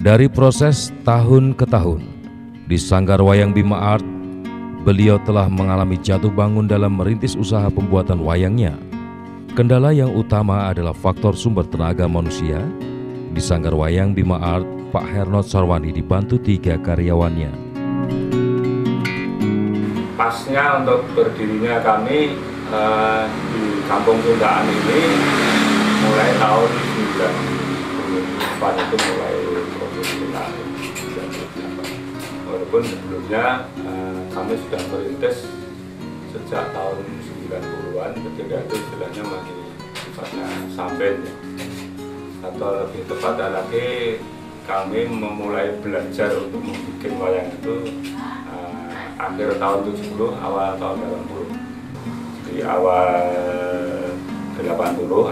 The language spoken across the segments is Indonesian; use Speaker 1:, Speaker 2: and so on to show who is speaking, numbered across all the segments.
Speaker 1: Dari proses tahun ke tahun, di Sanggar Wayang Bima Art, beliau telah mengalami jatuh bangun dalam merintis usaha pembuatan wayangnya. Kendala yang utama adalah faktor sumber tenaga manusia. Di Sanggar Wayang Bima Art, Pak Hernot Sarwani dibantu 3 karyawannya.
Speaker 2: Pasnya untuk berdirinya kami di Kampung Sundaan ini mulai tahun 94 itu mulai profesional. Walaupun sebelumnya kami sudah merintis sejak tahun 90-an, ketika itu istilahnya masih sifatnya samben ya. Atau lebih tepatnya lagi, kami memulai belajar untuk membuat wayang itu akhir tahun 70, awal tahun 80. Di awal 80,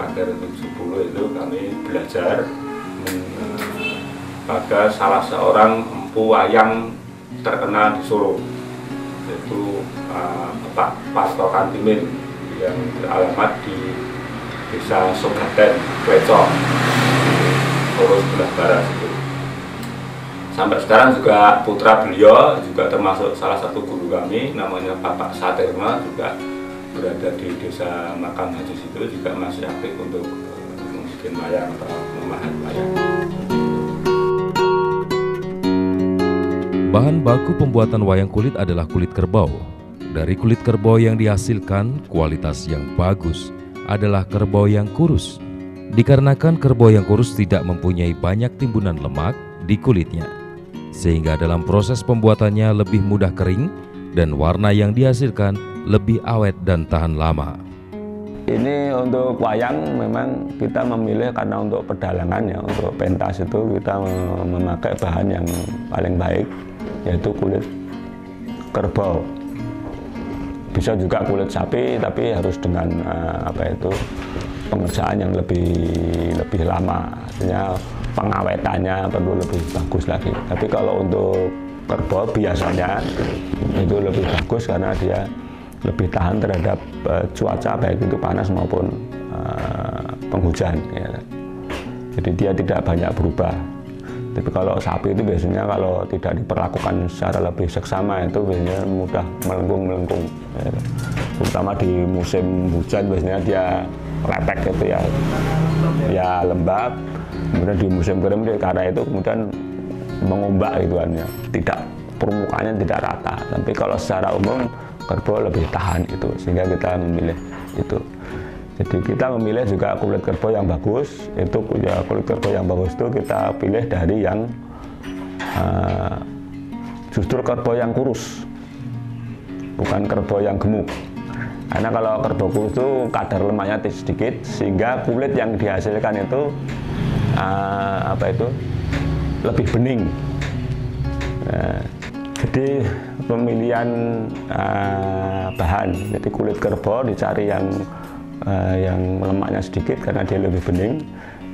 Speaker 2: akhir 70 itu kami belajar pada salah seorang empu wayang terkenal di Solo, yaitu Bapak Parto Kantimin yang beralamat di Desa Sogaten, Klecok, Solo sebelah barat itu. Sampai sekarang juga putra beliau juga termasuk salah satu guru kami, namanya Bapak Satirma, juga berada di Desa Makam Haji situ, juga masih aktif untuk membuat wayang atau memahat wayang.
Speaker 1: Bahan baku pembuatan wayang kulit adalah kulit kerbau. Dari kulit kerbau yang dihasilkan, kualitas yang bagus adalah kerbau yang kurus. Dikarenakan kerbau yang kurus tidak mempunyai banyak timbunan lemak di kulitnya, sehingga dalam proses pembuatannya lebih mudah kering dan warna yang dihasilkan lebih awet dan tahan lama.
Speaker 3: Ini untuk wayang memang kita memilih karena untuk pedalangan ya, untuk pentas itu kita memakai bahan yang paling baik, yaitu kulit kerbau. Bisa juga kulit sapi, tapi harus dengan pengerjaan yang lebih lama, artinya pengawetannya perlu lebih bagus lagi. Tapi kalau untuk kerbau biasanya itu lebih bagus karena dia lebih tahan terhadap cuaca, baik itu panas maupun penghujan ya. Jadi dia tidak banyak berubah. Tapi kalau sapi itu biasanya kalau tidak diperlakukan secara lebih seksama itu biasanya mudah melengkung ya. Terutama di musim hujan biasanya dia lepek gitu ya lembab. Kemudian di musim kering karena itu kemudian mengombak gitu kan ya, tidak, permukaannya tidak rata. Tapi kalau secara umum kerbau lebih tahan itu, sehingga kita memilih itu. Jadi kita memilih juga kulit kerbau yang bagus. Itu ya, kulit kerbau yang bagus itu kita pilih dari yang justru kerbau yang kurus, bukan kerbau yang gemuk. Karena kalau kerbau kurus itu kadar lemaknya sedikit, sehingga kulit yang dihasilkan itu lebih bening. Jadi pemilihan bahan, jadi kulit kerbau dicari yang lemaknya sedikit karena dia lebih bening.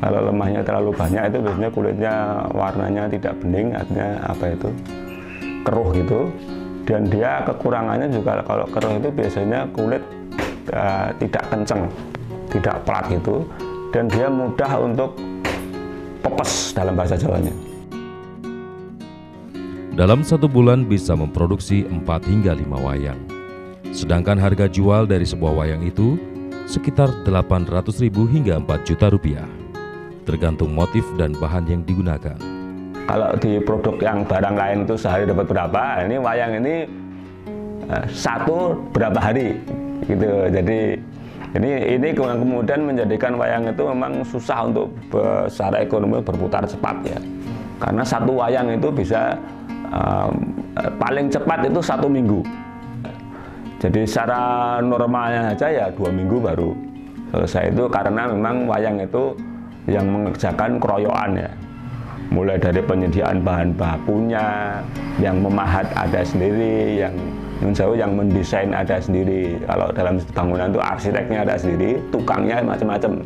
Speaker 3: Kalau lemaknya terlalu banyak itu biasanya kulitnya warnanya tidak bening, artinya keruh gitu. Dan dia kekurangannya juga kalau keruh itu biasanya kulit tidak kenceng, tidak plat gitu, dan dia mudah untuk pepes dalam bahasa Jawanya.
Speaker 1: Dalam 1 bulan bisa memproduksi 4 hingga 5 wayang. Sedangkan harga jual dari sebuah wayang itu sekitar 800.000 hingga 4 juta rupiah, tergantung motif dan bahan yang digunakan.
Speaker 3: Kalau di produk yang barang lain itu sehari dapat berapa, ini wayang ini satu berapa hari gitu. Jadi ini kemudian menjadikan wayang itu memang susah untuk secara ekonomi berputar cepat ya. Karena satu wayang itu bisa paling cepat itu 1 minggu. Jadi secara normalnya saja ya 2 minggu baru selesai itu, karena memang wayang itu yang mengerjakan keroyokan ya. Mulai dari penyediaan bahan bakunya, yang memahat ada sendiri, yang Nun sewu yang mendesain ada sendiri. Kalau dalam bangunan itu arsiteknya ada sendiri, tukangnya macam-macam.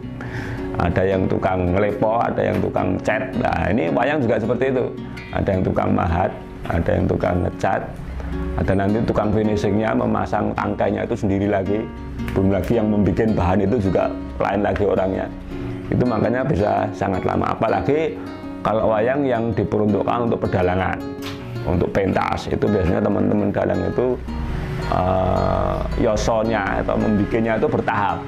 Speaker 3: Ada yang tukang ngelepo, ada yang tukang cat. Nah ini wayang juga seperti itu. Ada yang tukang mahat, ada yang tukang ngecat, ada nanti tukang finishingnya memasang tangkainya itu sendiri lagi. Belum lagi yang membuat bahan itu juga lain lagi orangnya. Itu makanya bisa sangat lama. Apalagi kalau wayang yang diperuntukkan untuk pedalangan, untuk pentas, itu biasanya teman-teman dalang itu yosonya atau membuatnya itu bertahap.